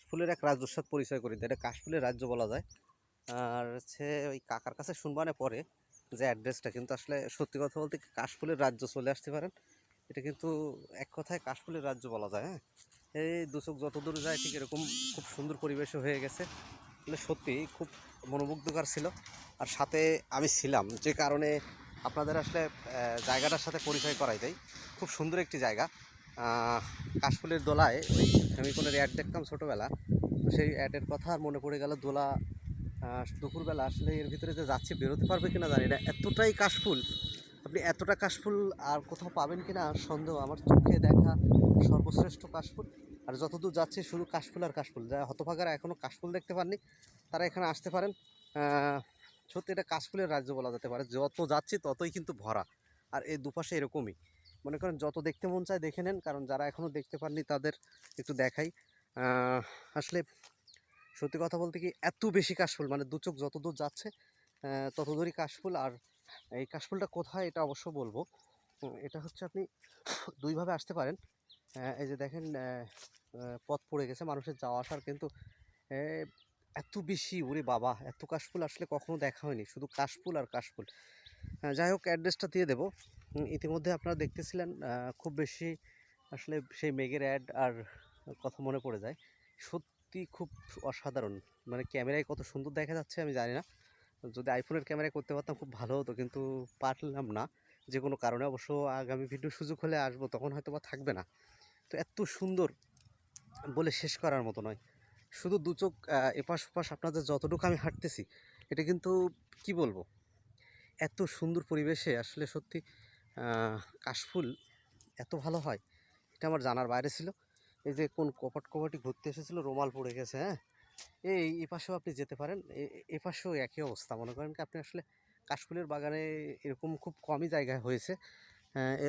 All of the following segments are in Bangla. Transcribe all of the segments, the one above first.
কাশফুলের এক রাজ্যর সাথে পরিচয় করি দেয়, এটা কাশফুলের রাজ্য বলা যায়। আর হচ্ছে ওই কাকার কাছে শুনবানে পরে যে অ্যাড্রেসটা, কিন্তু আসলে সত্যি কথা বলতে কাশফুলের রাজ্য চলে আসতে পারেন। এটা কিন্তু এক কথায় কাশফুলের রাজ্য বলা যায়। হ্যাঁ, এই দুচোখ যত দূর যায় ঠিক এরকম খুব সুন্দর পরিবেশও হয়ে গেছে। মানে সত্যি খুব মনোমুগ্ধকর ছিল। আর সাথে আমি ছিলাম যে কারণে আপনাদের আসলে জায়গাটার সাথে পরিচয় করাই দেয়। খুব সুন্দর একটি জায়গা। কাশফুলের দোলায় ওই আমি কোনো অ্যাড দেখতাম ছোটোবেলা, সেই অ্যাডের কথা আর মনে পড়ে গেল। দোলা দুপুরবেলা আসলে এর ভিতরে যে যাচ্ছি বেরোতে পারবে কিনা জানি না, এতটাই কাশফুল। আপনি এতটা কাশফুল আর কোথাও পাবেন কিনা সন্দেহ। আমার চোখে দেখা সর্বশ্রেষ্ঠ কাশফুল। আর যতদূর যাচ্ছি শুধু কাশফুল আর কাশফুল। যারা হতভাগারা এখনও কাশফুল দেখতে পাননি তারা এখানে আসতে পারেন। সত্যি এটা কাশফুলের রাজ্য বলা যেতে পারে। যত যাচ্ছি ততই কিন্তু ভরা। আর এই দুপাশে এরকমই, মনে করেন যত দেখতে মন চায় দেখে নেন। কারণ যারা এখনও দেখতে পাননি তাদের একটু দেখাই। আসলে সত্যি কথা বলতে কি, এত বেশি কাশফুল, মানে দু চোখ যত দূর যাচ্ছে তত দূরই কাশফুল। আর এই কাশফুলটা কোথায় এটা অবশ্য বলবো। এটা হচ্ছে আপনি দুইভাবে আসতে পারেন। এই যে দেখেন পথ পড়ে গেছে মানুষের যাওয়া আসার, কিন্তু এত বেশি, ওরে বাবা, এত কাশফুল আসলে কখনো দেখা হয়নি, শুধু কাশফুল আর কাশফুল। যাই হোক, অ্যাড্রেসটা দিয়ে দেবো। ইতিমধ্যে আপনারা দেখতেছিলেন খুব বেশি আসলে সেই মেঘের অ্যাড আর কথা মনে পড়ে যায়। সত্যি খুব অসাধারণ, মানে ক্যামেরায় কত সুন্দর দেখা যাচ্ছে আমি জানি না। যদি আইফোনের ক্যামেরায় করতে পারতাম খুব ভালো হতো, কিন্তু পারলাম না যে কোনো কারণে। অবশ্য আগামী ভিডিও সুযোগ হলে আসবো, তখন হয়তো বা থাকবে না। তো এত সুন্দর বলে শেষ করার মতো নয়। শুধু দু চোখ এপাশ ওপাশ আপনাদের যতটুকু আমি হাঁটতেছি, এটা কিন্তু কি বলবো, এত সুন্দর পরিবেশে আসলে সত্যি কাশফুল এত ভালো হয় এটা আমার জানার বাইরে ছিল। এই যে কোন কপাটি ঘুরতে এসেছিলো, রুমাল পড়ে গেছে। হ্যাঁ, এই পাশেও আপনি যেতে পারেন। এ পাশেও একই অবস্থা। মনে করেন কি আপনি আসলে কাশফুলের বাগানে এরকম খুব কমই জায়গায় হয়েছে,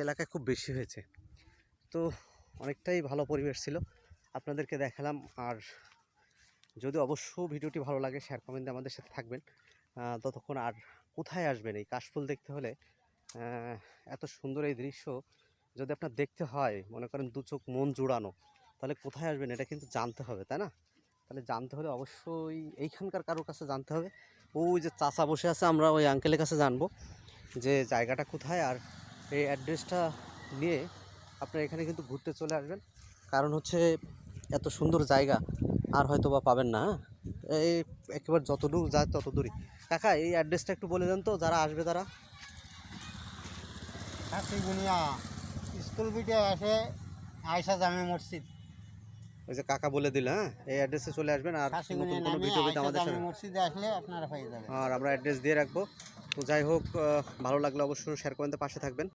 এলাকায় খুব বেশি হয়েছে। তো অনেকটাই ভালো পরিবেশ ছিল, আপনাদেরকে দেখালাম। আর যদি অবশ্য ভিডিওটি ভালো লাগে, শেয়ার কমেন্টে আমাদের সাথে থাকবেন। ততক্ষণ আর কোথায় আসবেন এই কাশফুল দেখতে হলে, এত সুন্দর এই দৃশ্য যদি আপনার দেখতে হয়, মনে করেন দু চোখ মন জুড়ানো, তাহলে কোথায় আসবেন এটা কিন্তু জানতে হবে, তাই না? তাহলে জানতে হলে অবশ্যই এইখানকার কারোর কাছে জানতে হবে। ওই যে চাচা বসে আছে, আমরা ওই আঙ্কেলের কাছে জানবো যে জায়গাটা কোথায়। আর এই অ্যাড্রেসটা নিয়ে আপনারা এখানে কিন্তু ঘুরতে চলে আসবেন। কারণ হচ্ছে এত সুন্দর জায়গা আর হয়তো বা পাবেন না। এই একেবারে যতদূর যায় তত দূরই। কাকা, এই অ্যাড্রেসটা একটু বলে দেন তো, যারা আসবে তারা। হাসিগুনিয়া স্কুল বিটে আসে আয়সা জামে মসজিদ। ওই যে কাকা বলে দিল, হ্যাঁ, এই অ্যাড্রেসে চলে আসবেন। আর নতুন হাসিগুনিয়া কোনো নামে ভিডিও পেতে আয়সা আমাদের জামে সাথে, মসজিদে আসলে আপনারা পেয়ে যাবেন। আর আমরা অ্যাড্রেস দিয়ে রাখবো। তো যাই হোক, ভালো লাগলে অবশ্যই শেয়ার কমেন্টে পাশে থাকবেন।